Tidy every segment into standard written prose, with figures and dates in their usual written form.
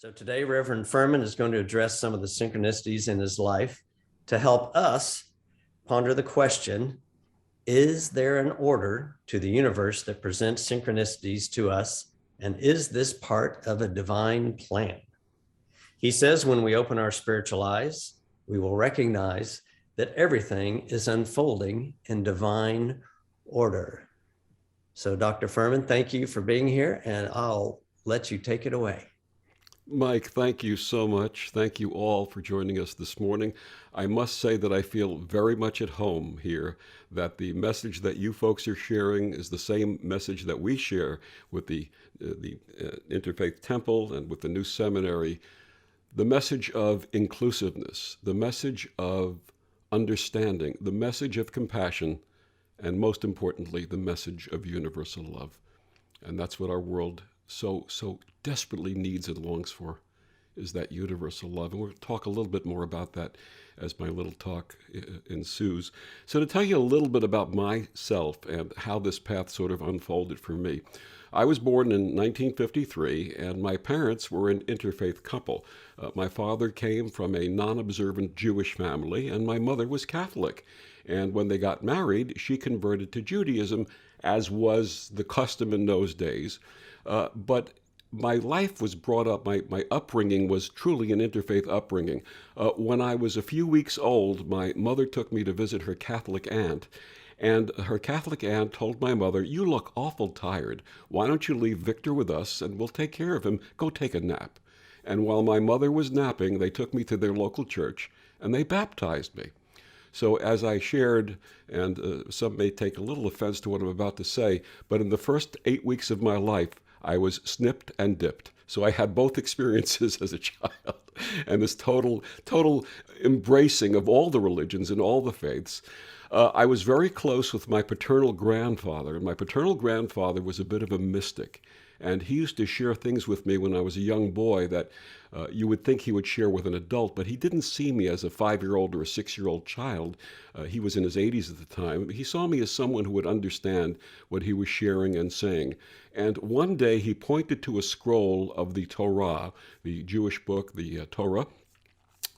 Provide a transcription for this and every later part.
So today, Reverend Furhman is going to address some of the synchronicities in his life to help us ponder the question, is there an order to the universe that presents synchronicities to us? And is this part of a divine plan? He says when we open our spiritual eyes, we will recognize that everything is unfolding in divine order. So Dr. Furhman, thank you for being here, and I'll let you take it away. Mike, thank you so much. Thank you all for joining us this morning. I must say that I feel very much at home here, that the message that you folks are sharing is the same message that we share with the Interfaith Temple and with the new seminary, the message of inclusiveness, the message of understanding, the message of compassion, and most importantly, the message of universal love. And that's what our world so desperately needs and longs for, is that universal love. And we'll talk a little bit more about that as my little talk ensues. So to tell you a little bit about myself and how this path sort of unfolded for me. I was born in 1953, and my parents were an interfaith couple. My father came from a non-observant Jewish family, and my mother was Catholic. And when they got married, she converted to Judaism, as was the custom in those days. But my life was brought up, my upbringing was truly an interfaith upbringing. When I was a few weeks old, my mother took me to visit her Catholic aunt. And her Catholic aunt told my mother, "You look awful tired. Why don't you leave Victor with us and we'll take care of him? Go take a nap." And while my mother was napping, they took me to their local church and they baptized me. So as I shared, and some may take a little offense to what I'm about to say, but in the first 8 weeks of my life, I was snipped and dipped. So I had both experiences as a child, and this total embracing of all the religions and all the faiths. I was very close with my paternal grandfather, and my paternal grandfather was a bit of a mystic. And he used to share things with me when I was a young boy that you would think he would share with an adult, but he didn't see me as a 5-year-old or a 6-year-old child. He was in his 80s at the time. He saw me as someone who would understand what he was sharing and saying. And one day he pointed to a scroll of the Torah, the Jewish book, the Torah,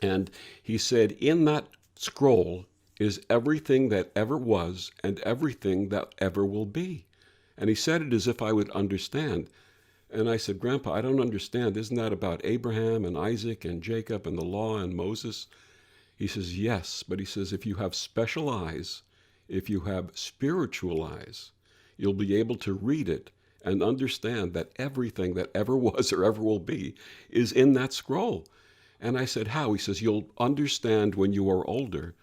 and he said, "In that scroll is everything that ever was and everything that ever will be." And he said it as if I would understand. And I said, "Grandpa, I don't understand. Isn't that about Abraham and Isaac and Jacob and the law and Moses?" He says, "Yes." But he says, if you have special eyes, if you have spiritual eyes, you'll be able to read it and understand that everything that ever was or ever will be is in that scroll. And I said, "How?" He says, "You'll understand when you are older."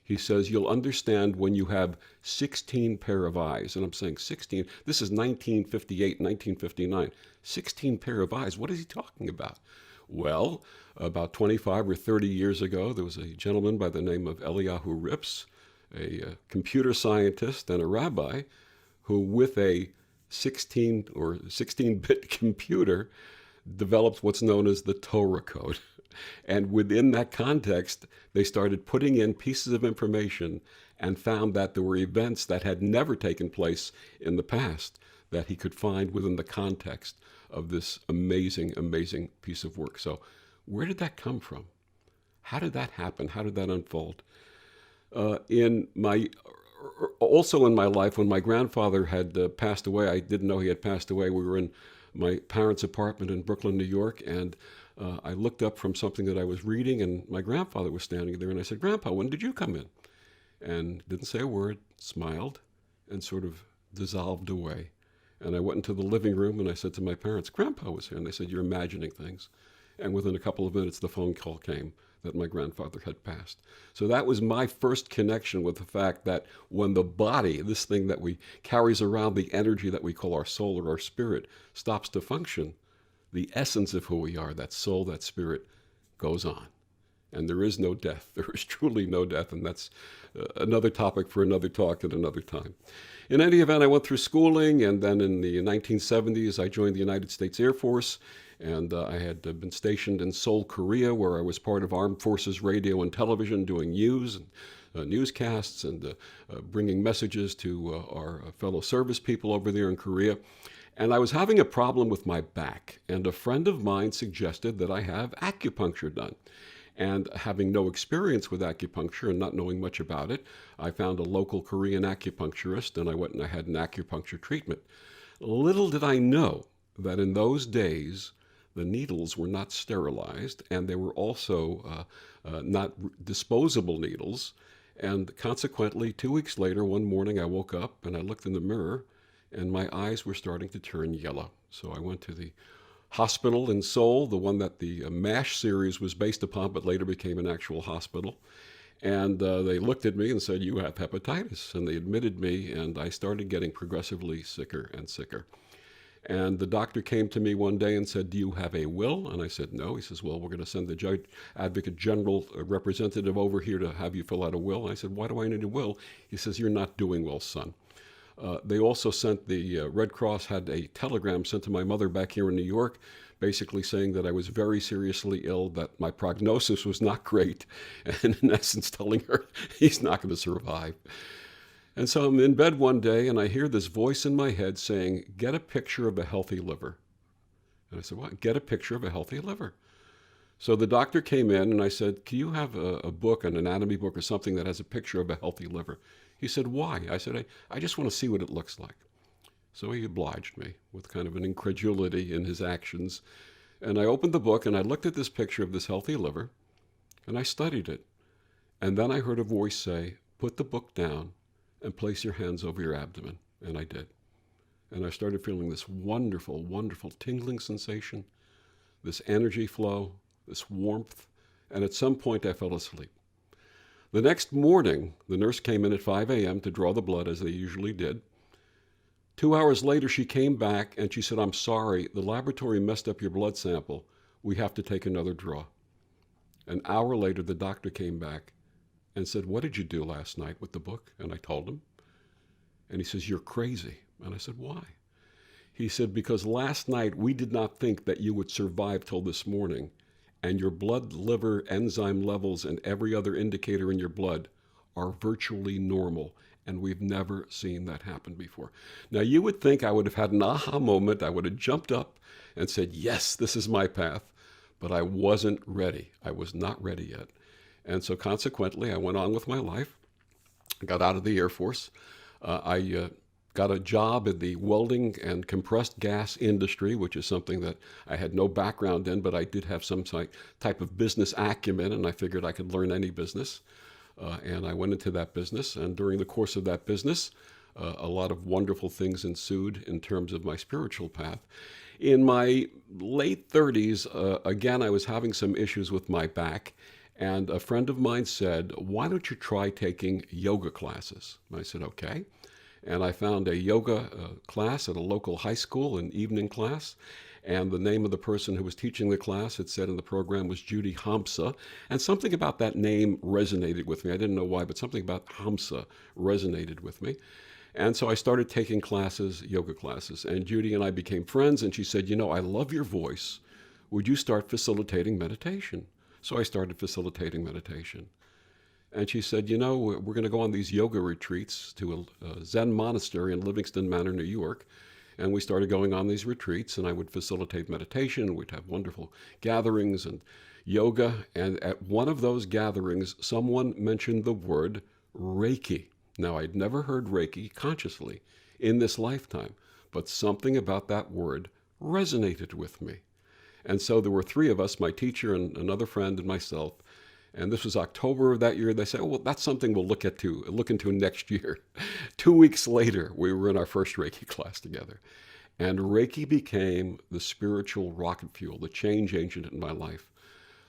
He says, "You'll understand when you have 16 pair of eyes." And I'm saying 16, this is 1958, 1959. 16 pair of eyes, what is he talking about? Well, about 25 or 30 years ago, there was a gentleman by the name of Eliyahu Rips, a computer scientist and a rabbi, who with a 16 or 16-bit computer developed what's known as the Torah Code. And within that context, they started putting in pieces of information and found that there were events that had never taken place in the past that he could find within the context of this amazing, amazing piece of work. So where did that come from? How did that happen? How did that unfold? Also in my life, when my grandfather had passed away, I didn't know he had passed away. We were in my parents' apartment in Brooklyn, New York, and I looked up from something that I was reading, and my grandfather was standing there, and I said, "Grandpa, when did you come in?" And didn't say a word, smiled, and sort of dissolved away. And I went into the living room, and I said to my parents, "Grandpa was here." And they said, "You're imagining things." And within a couple of minutes, the phone call came that my grandfather had passed. So that was my first connection with the fact that when the body, this thing that we carries around, the energy that we call our soul or our spirit, stops to function, the essence of who we are, that soul, that spirit, goes on. And there is no death. There is truly no death. And that's another topic for another talk at another time. In any event, I went through schooling, and then in the 1970s, I joined the United States Air Force. And I had been stationed in Seoul, Korea, where I was part of Armed Forces Radio and Television, doing news and newscasts and bringing messages to our fellow service people over there in Korea. And I was having a problem with my back, and a friend of mine suggested that I have acupuncture done. And having no experience with acupuncture and not knowing much about it, I found a local Korean acupuncturist, and I went and I had an acupuncture treatment. Little did I know that in those days, the needles were not sterilized, and they were also not disposable needles. And consequently, 2 weeks later, one morning I woke up and I looked in the mirror, and my eyes were starting to turn yellow. So I went to the hospital in Seoul, the one that the MASH series was based upon, but later became an actual hospital. And they looked at me and said, "You have hepatitis." And they admitted me, and I started getting progressively sicker and sicker. And the doctor came to me one day and said, "Do you have a will?" And I said, "No." He says, "Well, we're going to send the Judge Advocate General representative over here to have you fill out a will." And I said, "Why do I need a will?" He says, "You're not doing well, son." They also sent the Red Cross had a telegram sent to my mother back here in New York, basically saying that I was very seriously ill, that my prognosis was not great, and in essence telling her he's not going to survive. And so I'm in bed one day and I hear this voice in my head saying, "Get a picture of a healthy liver." And I said, "What? Get a picture of a healthy liver." So the doctor came in and I said, "Can you have a book, an anatomy book or something that has a picture of a healthy liver?" He said, "Why?" I said, I just want to see what it looks like. So he obliged me with kind of an incredulity in his actions. And I opened the book and I looked at this picture of this healthy liver and I studied it. And then I heard a voice say, "Put the book down and place your hands over your abdomen." And I did. And I started feeling this wonderful, wonderful tingling sensation, this energy flow, this warmth. And at some point I fell asleep. The next morning, the nurse came in at 5 a.m. to draw the blood, as they usually did. 2 hours later, she came back and she said, "I'm sorry, the laboratory messed up your blood sample. We have to take another draw." An hour later, the doctor came back and said, "What did you do last night with the book?" And I told him. And he says, "You're crazy." And I said, "Why?" He said, "Because last night we did not think that you would survive till this morning. And your blood, liver, enzyme levels, and every other indicator in your blood are virtually normal. And we've never seen that happen before." Now, you would think I would have had an aha moment. I would have jumped up and said, "Yes, this is my path." But I wasn't ready. I was not ready yet. And so consequently, I went on with my life. I got out of the Air Force. I got a job in the welding and compressed gas industry, which is something that I had no background in, but I did have some type of business acumen, and I figured I could learn any business. And I went into that business, and during the course of that business, a lot of wonderful things ensued in terms of my spiritual path. In my late 30s, again, I was having some issues with my back, and a friend of mine said, "Why don't you try taking yoga classes?" And I said, "Okay." And I found a yoga class at a local high school, an evening class. And the name of the person who was teaching the class, it said in the program, was Judy Hamsa. And something about that name resonated with me. I didn't know why, but something about Hamsa resonated with me. And so I started taking classes, yoga classes. And Judy and I became friends. And she said, "You know, I love your voice. Would you start facilitating meditation?" So I started facilitating meditation. And she said, "You know, we're going to go on these yoga retreats to a Zen monastery in Livingston Manor, New York." And we started going on these retreats, and I would facilitate meditation. We'd have wonderful gatherings and yoga. And at one of those gatherings, someone mentioned the word Reiki. Now, I'd never heard Reiki consciously in this lifetime, but something about that word resonated with me. And so there were three of us, my teacher and another friend and myself. And this was October of that year. They said, "Oh, well, that's something we'll look into next year." 2 weeks later, we were in our first Reiki class together. And Reiki became the spiritual rocket fuel, the change agent in my life.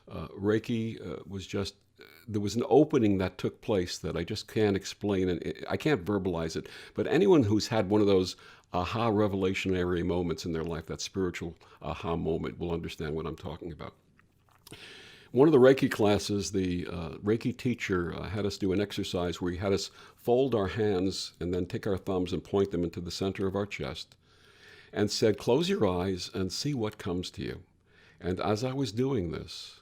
Reiki was just, there was an opening that took place that I just can't explain. And I can't verbalize it. But anyone who's had one of those aha revelationary moments in their life, that spiritual aha moment, will understand what I'm talking about. One of the Reiki classes, the Reiki teacher had us do an exercise where he had us fold our hands and then take our thumbs and point them into the center of our chest and said, "Close your eyes and see what comes to you." And as I was doing this,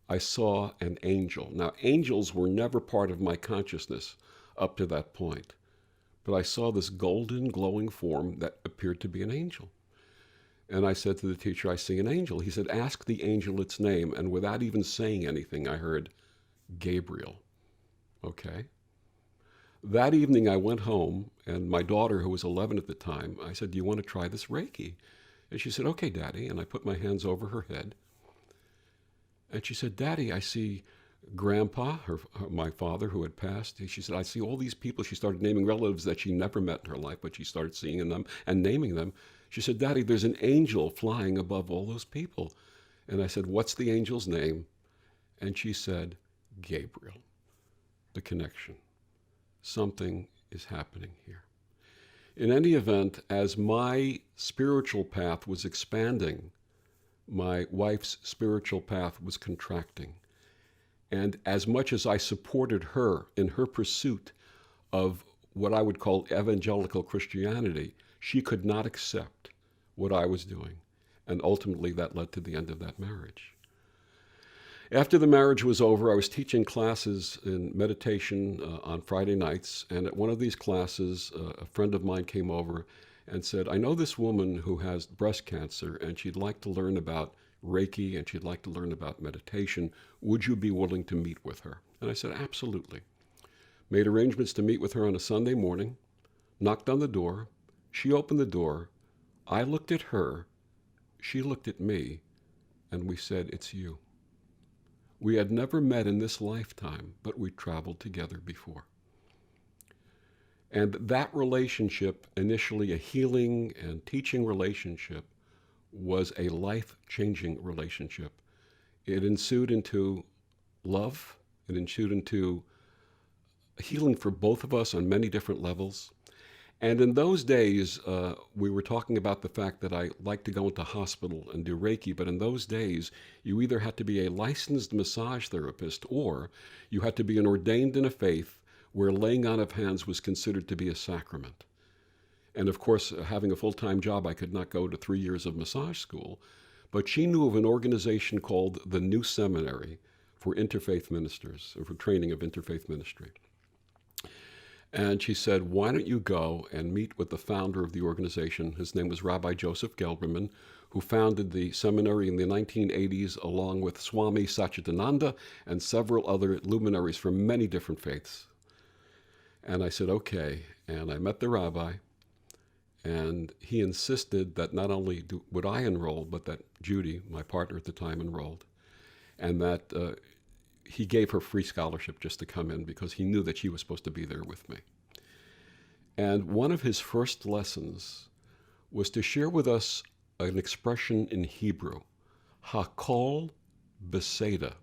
I saw an angel. Now, angels were never part of my consciousness up to that point. but I saw this golden glowing form that appeared to be an angel. And I said to the teacher, I see an angel. He said, ask the angel its name. And without even saying anything, I heard Gabriel. Okay. That evening I went home, and my daughter, who was 11 at the time, I said, do you want to try this Reiki? And she said, okay, Daddy. And I put my hands over her head. And she said, Daddy, I see Grandpa, my father who had passed. She said, I see all these people. She started naming relatives that she never met in her life, but she started seeing them and naming them. She said, Daddy, there's an angel flying above all those people. And I said, what's the angel's name? And she said, Gabriel. The connection. Something is happening here. In any event, as my spiritual path was expanding, my wife's spiritual path was contracting. And as much as I supported her in her pursuit of what I would call evangelical Christianity, she could not accept what I was doing. And ultimately that led to the end of that marriage. After the marriage was over, I was teaching classes in meditation on Friday nights. And at one of these classes, a friend of mine came over and said, I know this woman who has breast cancer, and she'd like to learn about Reiki, and she'd like to learn about meditation. Would you be willing to meet with her? And I said, absolutely. Made arrangements to meet with her on a Sunday morning, knocked on the door. She opened the door. I looked at her. She looked at me, and we said, it's you. We had never met in this lifetime, but we traveled together before. And that relationship, initially a healing and teaching relationship, was a life-changing relationship. It ensued into love. It ensued into healing for both of us on many different levels. And in those days, we were talking about the fact that I like to go into hospital and do Reiki, but in those days, you either had to be a licensed massage therapist or you had to be an ordained in a faith where laying on of hands was considered to be a sacrament. And of course, having a full-time job, I could not go to 3 years of massage school. But she knew of an organization called the New Seminary for interfaith ministers, or for training of interfaith ministry. And she said, why don't you go and meet with the founder of the organization? His name was Rabbi Joseph Gelberman, who founded the seminary in the 1980s along with Swami Satchidananda and several other luminaries from many different faiths. And I said, okay. And I met the rabbi. And he insisted that not only would I enroll, but that Judy, my partner at the time, enrolled. And that he gave her free scholarship just to come in because he knew that she was supposed to be there with me. And one of his first lessons was to share with us an expression in Hebrew, Hakol Beseda.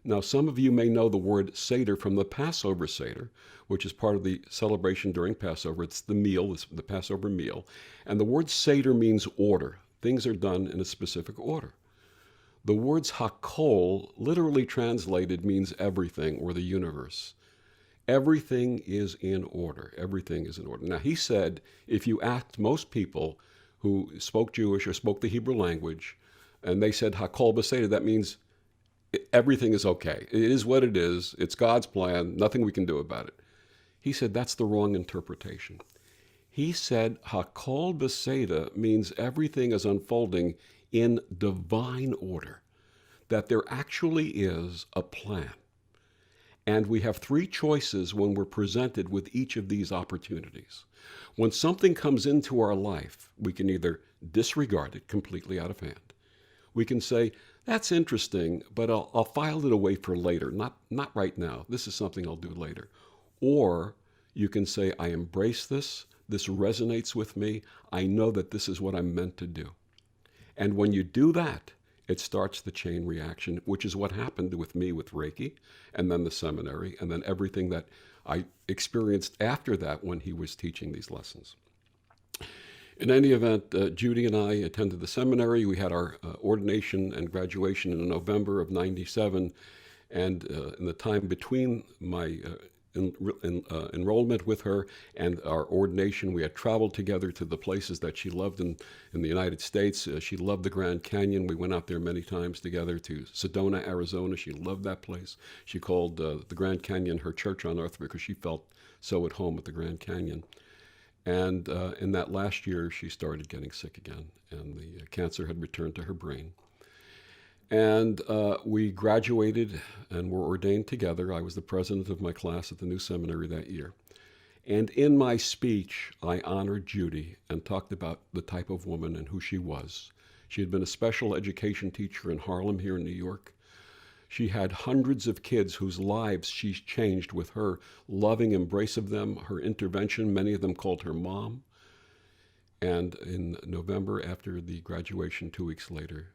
Now, some of you may know the word Seder from the Passover Seder, which is part of the celebration during Passover. It's the meal, the Passover meal. And the word Seder means order. Things are done in a specific order. The words Hakol, literally translated, means everything or the universe. Everything is in order. Everything is in order. Now, he said, if you asked most people who spoke Jewish or spoke the Hebrew language, and they said Hakol Beseder, that means everything is okay. It is what it is. It's God's plan. Nothing we can do about it. He said that's the wrong interpretation. He said Hakol Beseda means everything is unfolding in divine order, that there actually is a plan. And we have three choices when we're presented with each of these opportunities. When something comes into our life, we can either disregard it completely out of hand. We can say, that's interesting, but I'll file it away for later, not right now. This is something I'll do later. Or you can say, I embrace this. This resonates with me. I know that this is what I'm meant to do. And when you do that, it starts the chain reaction, which is what happened with me with Reiki, and then the seminary, and then everything that I experienced after that when he was teaching these lessons. In any event, Judy and I attended the seminary. We had our ordination and graduation in November of '97, and in the time between my enrollment with her and our ordination, we had traveled together to the places that she loved in the United States. She loved the Grand Canyon. We went out there many times together to Sedona, Arizona. She loved that place. She called the Grand Canyon her church on earth because she felt so at home at the Grand Canyon. And in that last year, she started getting sick again, and the cancer had returned to her brain. And we graduated and were ordained together. I was the president of my class at the new seminary that year. And in my speech, I honored Judy and talked about the type of woman and who she was. She had been a special education teacher in Harlem here in New York. She had hundreds of kids whose lives she's changed with her loving embrace of them, her intervention. Many of them called her mom. And in November, after the graduation, 2 weeks later,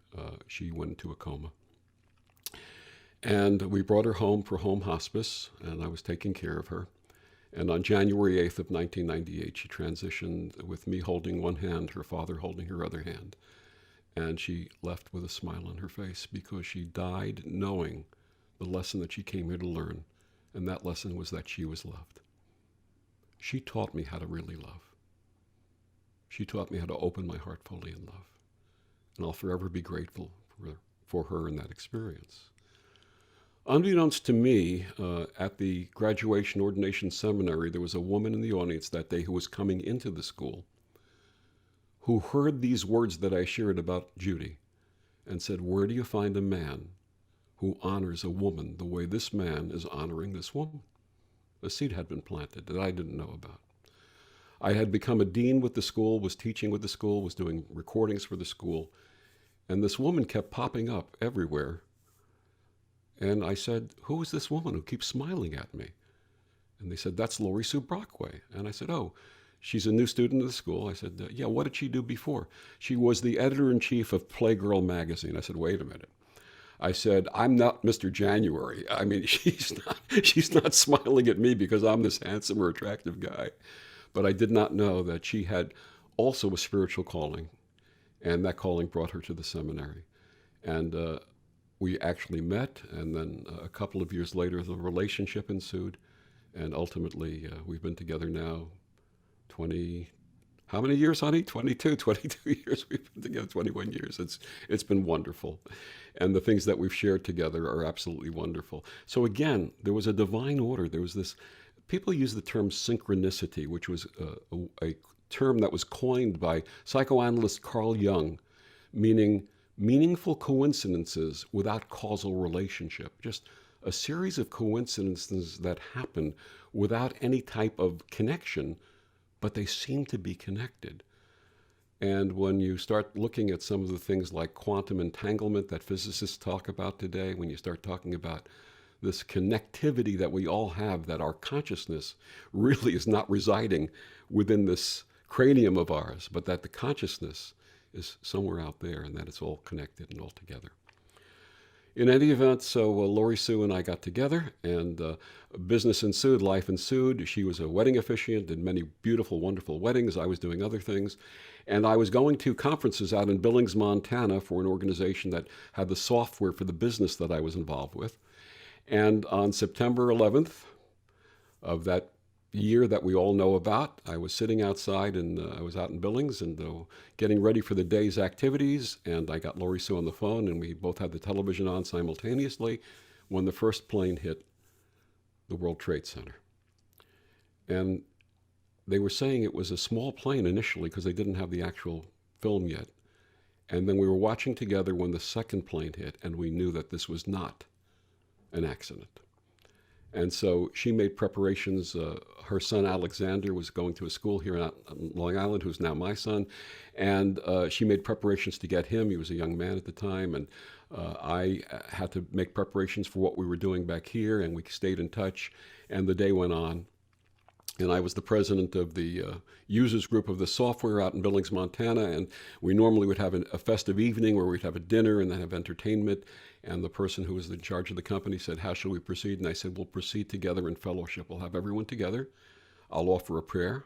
she went into a coma. And we brought her home for home hospice, and I was taking care of her. And on January 8th of 1998, she transitioned with me holding one hand, her father holding her other hand. And she left with a smile on her face because she died knowing the lesson that she came here to learn. And that lesson was that she was loved. She taught me how to really love. She taught me how to open my heart fully in love. And I'll forever be grateful for her in that experience. Unbeknownst to me, at the graduation ordination seminary, there was a woman in the audience that day who was coming into the school who heard these words that I shared about Judy and said, "Where do you find a man who honors a woman the way this man is honoring this woman?" A seed had been planted that I didn't know about. I had become a dean with the school, was teaching with the school, was doing recordings for the school, and this woman kept popping up everywhere. And I said, "Who is this woman who keeps smiling at me?" And they said, "That's Lori Sue Brockway." And I said, "Oh, she's a new student of the school." I said, "Yeah, what did she do before?" "She was the editor-in-chief of Playgirl magazine." I said, "Wait a minute." I said, "I'm not Mr. January. I mean, she's not smiling at me because I'm this handsome or attractive guy." But I did not know that she had also a spiritual calling, and that calling brought her to the seminary. And we actually met, and then a couple of years later, the relationship ensued, and ultimately we've been together now 20, how many years, honey? 22 years. We've been together 21 years. It's been wonderful. And the things that we've shared together are absolutely wonderful. So again, there was a divine order. There was this, people use the term synchronicity, which was a term that was coined by psychoanalyst Carl Jung, meaning meaningful coincidences without causal relationship. Just a series of coincidences that happen without any type of connection, but they seem to be connected. And when you start looking at some of the things like quantum entanglement that physicists talk about today, when you start talking about this connectivity that we all have, that our consciousness really is not residing within this cranium of ours, but that the consciousness is somewhere out there and that it's all connected and all together. In any event, so Lori Sue and I got together, and business ensued, life ensued. She was a wedding officiant, did many beautiful, wonderful weddings. I was doing other things. And I was going to conferences out in Billings, Montana for an organization that had the software for the business that I was involved with. And on September 11th of that year that we all know about, I was sitting outside, and I was out in Billings and getting ready for the day's activities, and I got Lori Sue on the phone, and we both had the television on simultaneously when the first plane hit the World Trade Center. And they were saying it was a small plane initially because they didn't have the actual film yet. And then we were watching together when the second plane hit, and we knew that this was not an accident. And so she made preparations. Her son, Alexander, was going to a school here on Long Island, who's now my son. And she made preparations to get him. He was a young man at the time. And I had to make preparations for what we were doing back here. And we stayed in touch. And the day went on. And I was the president of the users group of the software out in Billings, Montana. And we normally would have a festive evening where we'd have a dinner and then have entertainment. And the person who was in charge of the company said, "How shall we proceed?" And I said, "We'll proceed together in fellowship. We'll have everyone together. I'll offer a prayer,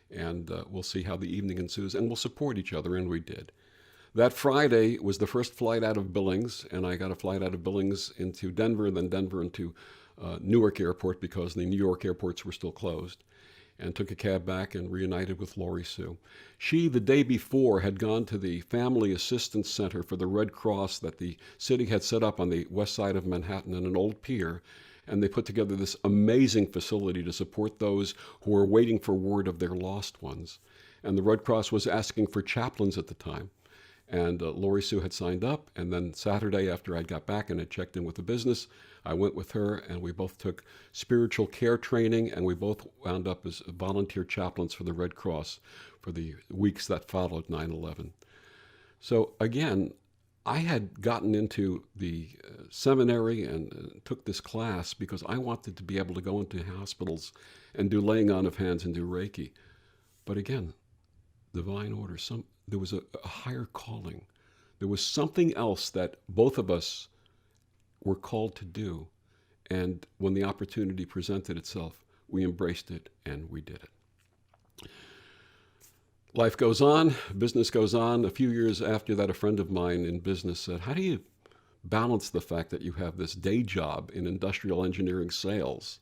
and we'll see how the evening ensues, and we'll support each other." And we did. That Friday was the first flight out of Billings, and I got a flight out of Billings into Denver, and then Denver into Newark Airport because the New York airports were still closed, and took a cab back and reunited with Lori Sue. She, the day before, had gone to the Family Assistance Center for the Red Cross that the city had set up on the west side of Manhattan in an old pier, And they put together this amazing facility to support those who were waiting for word of their lost ones. And the Red Cross was asking for chaplains at the time. And Lori Sue had signed up. And then Saturday, after I got back and had checked in with the business, I went with her, and we both took spiritual care training, and we both wound up as volunteer chaplains for the Red Cross for the weeks that followed 9/11. So again, I had gotten into the seminary and took this class because I wanted to be able to go into hospitals and do laying on of hands and do Reiki. But again, divine order, there was a higher calling. There was something else that both of us were called to do. And when the opportunity presented itself, we embraced it and we did it. Life goes on, business goes on. A few years after that, a friend of mine in business said, how do you balance the fact that you have this day job in industrial engineering sales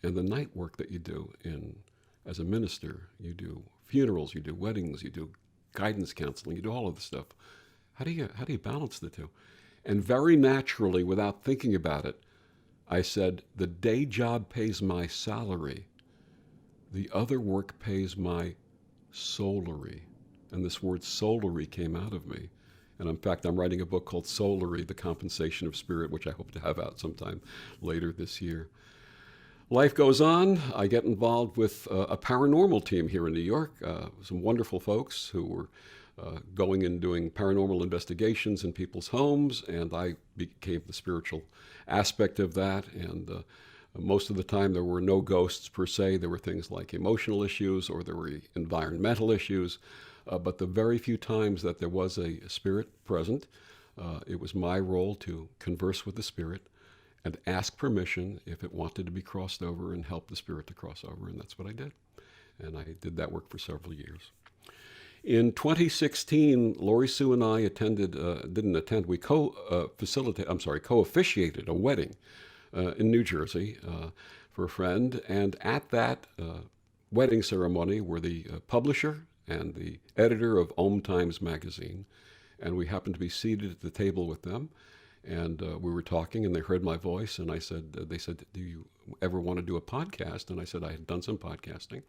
and the night work that you do as a minister? You do funerals, you do weddings, you do guidance counseling, you do all of this stuff. How do you balance the two? And very naturally, without thinking about it, I said, the day job pays my salary. The other work pays my solary. And this word solary came out of me. And in fact, I'm writing a book called Solary, The Compensation of Spirit, which I hope to have out sometime later this year. Life goes on. I get involved with a paranormal team here in New York, some wonderful folks who were going and doing paranormal investigations in people's homes, and I became the spiritual aspect of that. And most of the time there were no ghosts per se. There were things like emotional issues or there were environmental issues. But the very few times that there was a spirit present, it was my role to converse with the spirit and ask permission if it wanted to be crossed over and help the spirit to cross over. And that's what I did. And I did that work for several years. In 2016, Lori Sue and I we co-officiated a wedding in New Jersey for a friend. And at that wedding ceremony were the publisher and the editor of Om Times magazine. And we happened to be seated at the table with them. And we were talking, and they heard my voice, and they said, do you ever want to do a podcast? And I said I had done some podcasting.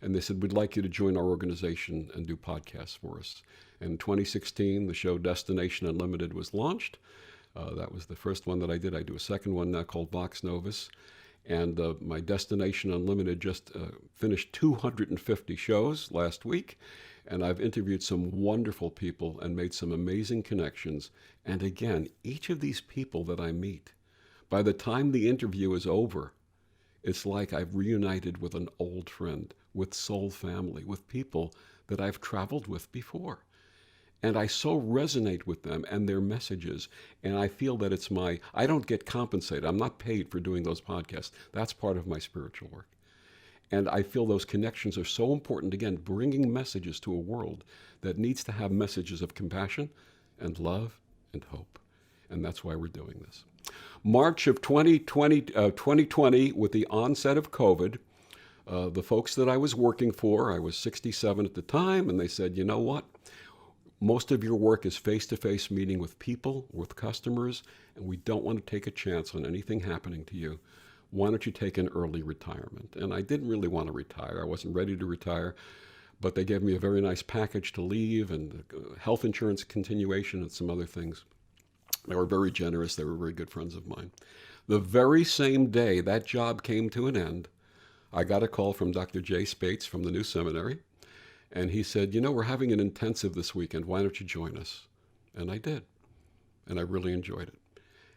And they said, we'd like you to join our organization and do podcasts for us. And in 2016, the show Destination Unlimited was launched. That was the first one that I did. I do a second one now called Vox Novus. And my Destination Unlimited just finished 250 shows last week. And I've interviewed some wonderful people and made some amazing connections. And again, each of these people that I meet, by the time the interview is over, it's like I've reunited with an old friend, with soul family, with people that I've traveled with before. And I so resonate with them and their messages. And I feel that I don't get compensated. I'm not paid for doing those podcasts. That's part of my spiritual work. And I feel those connections are so important, again, bringing messages to a world that needs to have messages of compassion and love and hope. And that's why we're doing this. March of 2020, with the onset of COVID, the folks that I was working for, I was 67 at the time, and they said, you know what? Most of your work is face-to-face meeting with people, with customers, and we don't want to take a chance on anything happening to you. Why don't you take an early retirement? And I didn't really want to retire. I wasn't ready to retire, but they gave me a very nice package to leave and health insurance continuation and some other things. They were very generous. They were very good friends of mine. The very same day that job came to an end, I got a call from Dr. Jay Spates from the new seminary, and he said, you know, we're having an intensive this weekend. Why don't you join us? And I did, and I really enjoyed it.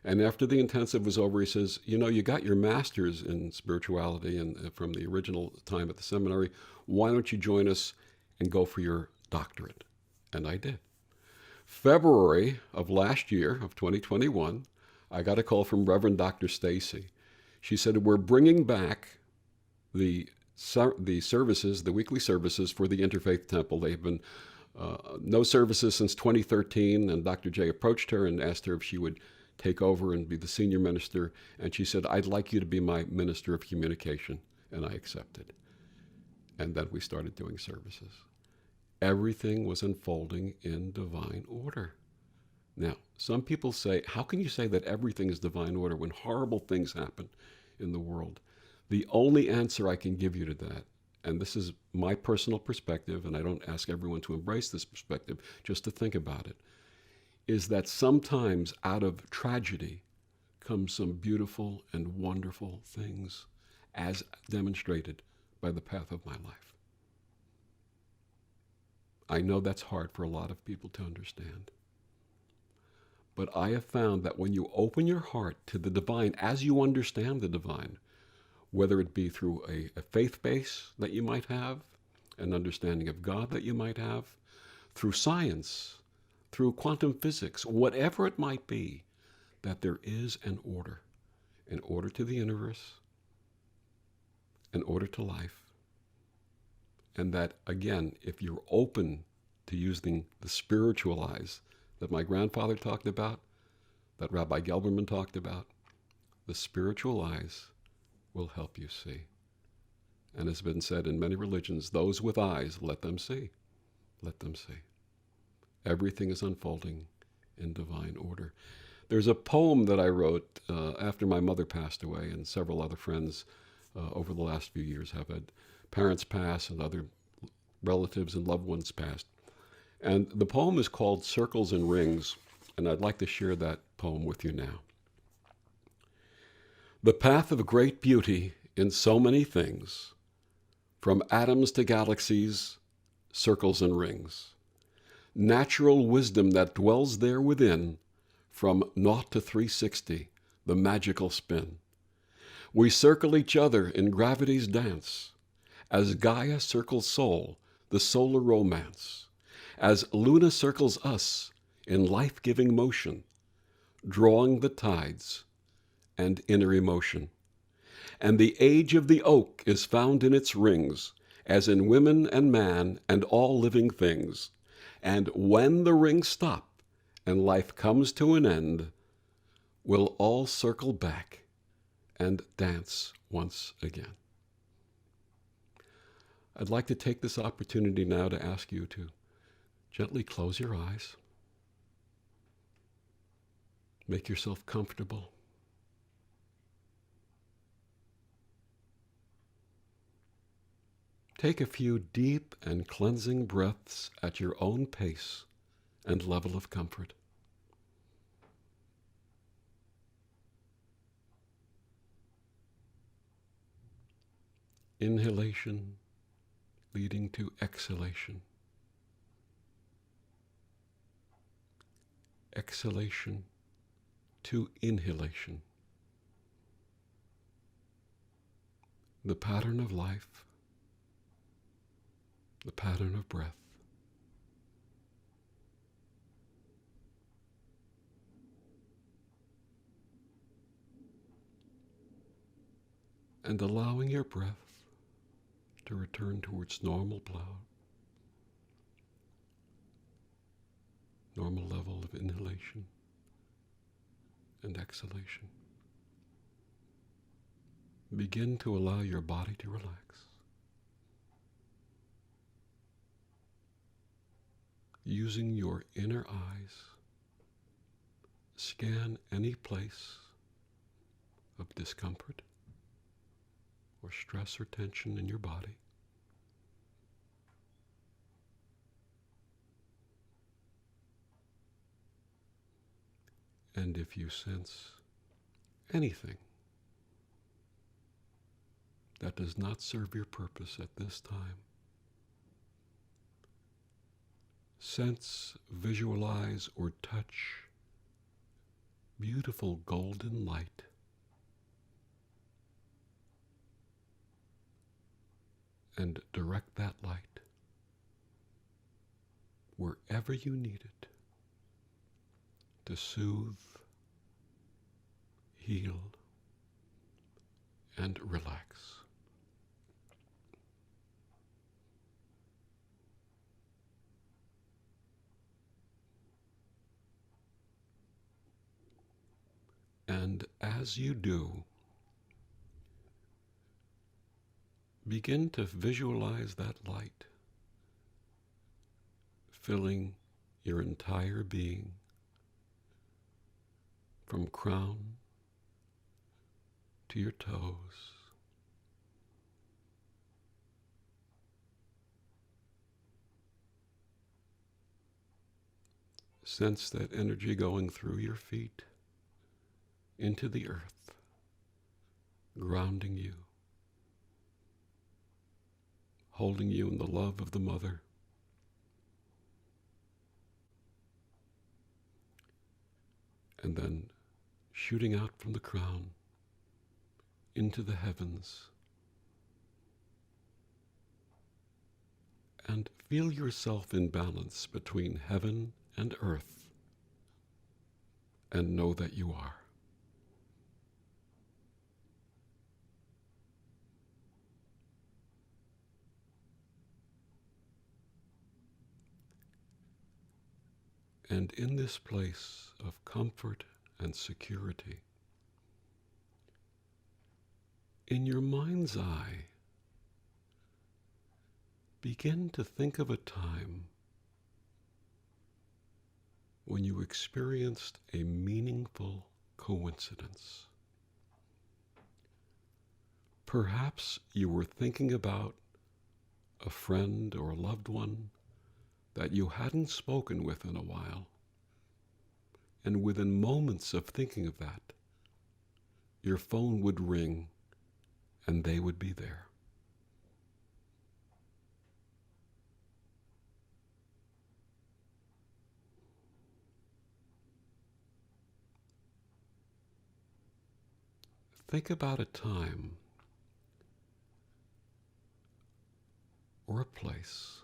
And after the intensive was over, he says, you know, you got your master's in spirituality and from the original time at the seminary. Why don't you join us and go for your doctorate? And I did. February of last year, of 2021, I got a call from Reverend Dr. Stacy. She said, we're bringing back the services, the weekly services for the Interfaith Temple. They've been no services since 2013, and Dr. J approached her and asked her if she would take over and be the senior minister. And she said, I'd like you to be my minister of communication. And I accepted. And then we started doing services. Everything was unfolding in divine order. Now, some people say, how can you say that everything is divine order when horrible things happen in the world? The only answer I can give you to that, and this is my personal perspective, and I don't ask everyone to embrace this perspective, just to think about it, is that sometimes out of tragedy comes some beautiful and wonderful things, as demonstrated by the path of my life. I know that's hard for a lot of people to understand. But I have found that when you open your heart to the divine as you understand the divine, whether it be through a faith base that you might have, an understanding of God that you might have, through science, through quantum physics, whatever it might be, that there is an order to the universe, an order to life, and that, again, if you're open to using the spiritual eyes that my grandfather talked about, that Rabbi Gelberman talked about, the spiritual eyes will help you see. And as has been said in many religions, those with eyes, let them see. Let them see. Everything is unfolding in divine order. There's a poem that I wrote after my mother passed away, and several other friends over the last few years have had parents pass and other relatives and loved ones passed. And the poem is called Circles and Rings, and I'd like to share that poem with you now. The path of great beauty in so many things, from atoms to galaxies, circles and rings. Natural wisdom that dwells there within, from 0 to 360, the magical spin. We circle each other in gravity's dance, as Gaia circles Sol, the solar romance, as Luna circles us in life-giving motion, drawing the tides and inner emotion. And the age of the oak is found in its rings, as in women and man and all living things. And when the rings stop and life comes to an end, we'll all circle back and dance once again. I'd like to take this opportunity now to ask you to gently close your eyes. Make yourself comfortable. Take a few deep and cleansing breaths at your own pace and level of comfort. Inhalation leading to exhalation. Exhalation to inhalation. The pattern of life, the pattern of breath. And allowing your breath to return towards normal normal level of inhalation and exhalation. Begin to allow your body to relax. Using your inner eyes, scan any place of discomfort or stress or tension in your body. And if you sense anything that does not serve your purpose at this time, sense, visualize, or touch beautiful golden light and direct that light wherever you need it to soothe, heal, and relax. And as you do, begin to visualize that light filling your entire being from crown to your toes. Sense that energy going through your feet into the earth, grounding you, holding you in the love of the mother. And then shooting out from the crown into the heavens. And feel yourself in balance between heaven and earth, and know that you are. And in this place of comfort and security, in your mind's eye, begin to think of a time when you experienced a meaningful coincidence. Perhaps you were thinking about a friend or a loved one that you hadn't spoken with in a while, and within moments of thinking of that, your phone would ring and they would be there. Think about a time or a place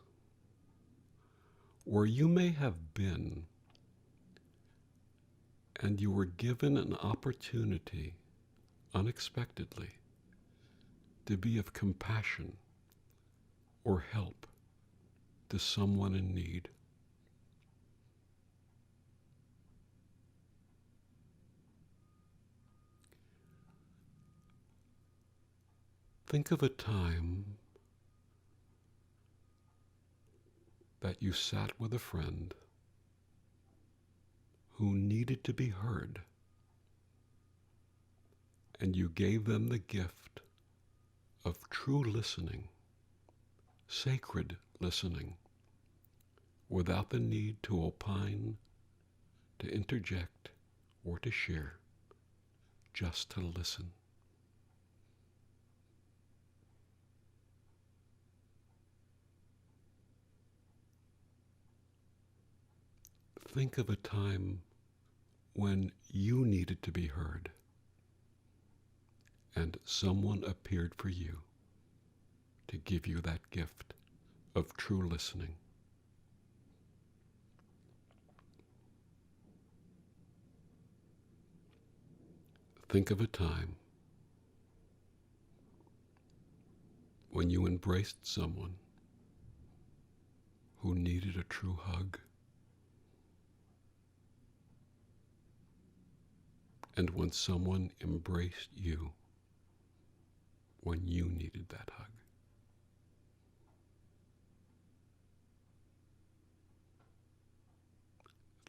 where you may have been and you were given an opportunity unexpectedly to be of compassion or help to someone in need. Think of a time that you sat with a friend who needed to be heard, and you gave them the gift of true listening, sacred listening, without the need to opine, to interject, or to share, just to listen. Think of a time when you needed to be heard and someone appeared for you to give you that gift of true listening. Think of a time when you embraced someone who needed a true hug, and when someone embraced you when you needed that hug.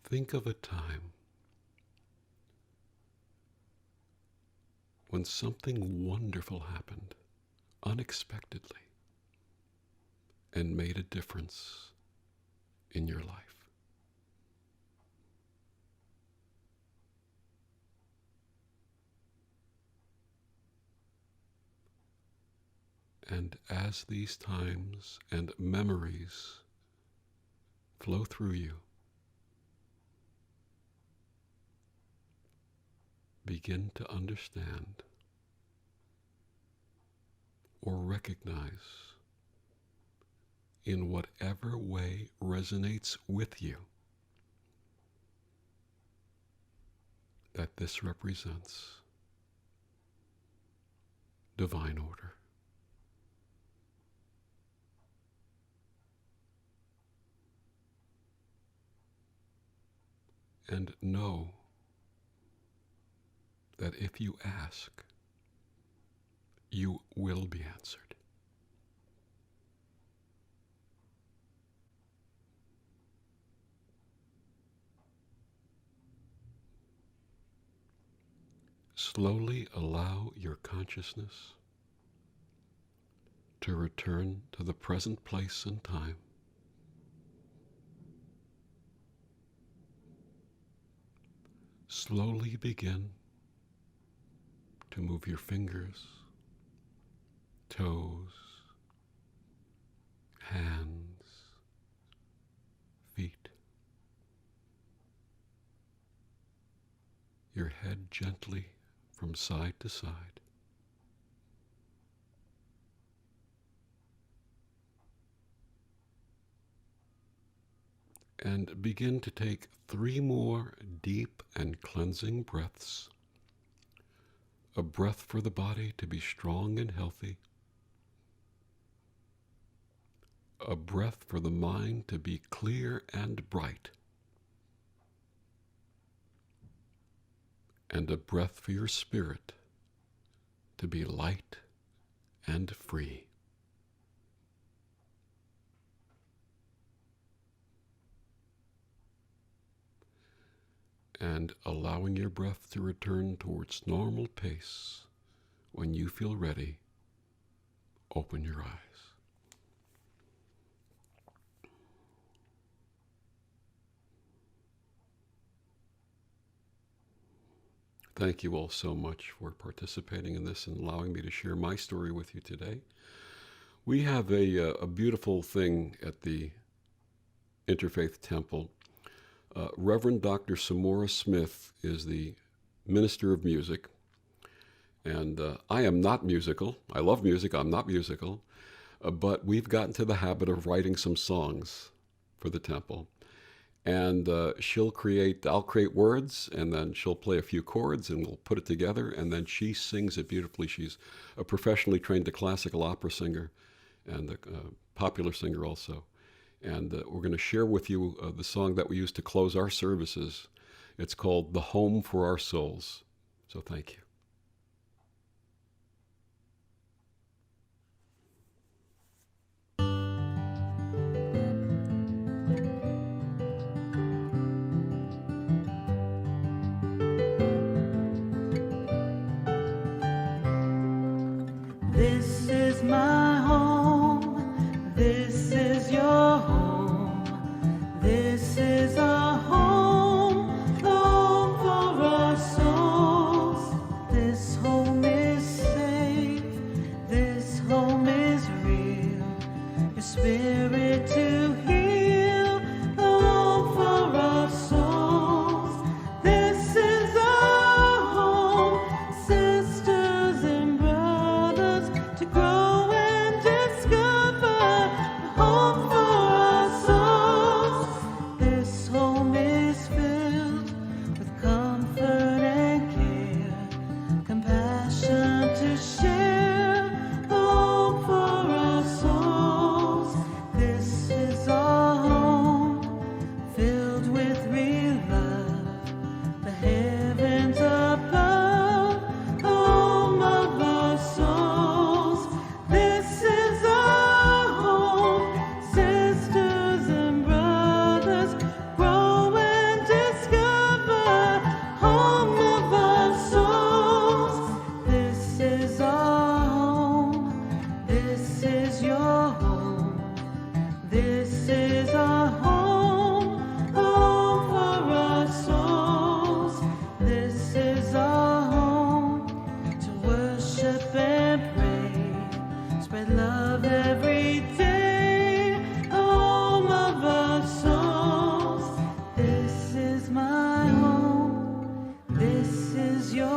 Think of a time when something wonderful happened unexpectedly and made a difference in your life. And as these times and memories flow through you, begin to understand or recognize in whatever way resonates with you that this represents divine order. And know that if you ask, you will be answered. slowly allow your consciousness to return to the present place and time. Slowly begin to move your fingers, toes, hands, feet. Your head gently from side to side. And begin to take 3 more deep and cleansing breaths. A breath for the body to be strong and healthy. A breath for the mind to be clear and bright. And a breath for your spirit to be light and free. And allowing your breath to return towards normal pace. When you feel ready, open your eyes. Thank you all so much for participating in this and allowing me to share my story with you today. We have a beautiful thing at the Interfaith Temple. Reverend Dr. Samora Smith is the minister of music, and I am not musical. I love music, I'm not musical, but we've gotten to the habit of writing some songs for the temple. And I'll create words, and then she'll play a few chords, and we'll put it together, and then she sings it beautifully. She's a professionally trained classical opera singer and a popular singer also. And we're going to share with you the song that we use to close our services. It's called The Home for Our Souls. So thank you. This is my home, this is your home, this is our home, home for our souls. This home is safe, this home is real, your spirit to heal, home for our souls. This is our home, sisters and brothers, to grow and discover a home for our souls. This home is filled with comfort and care, compassion to share, home for our souls. This is our home, filled with real love, the heavens above, home of our souls. This is our home, sisters and brothers, grow and discover, home of our souls. This is our home, this is your home, this is our home, home for our souls. This is our home, to worship and pray, spread love every day, home of our souls. This is my home, this is your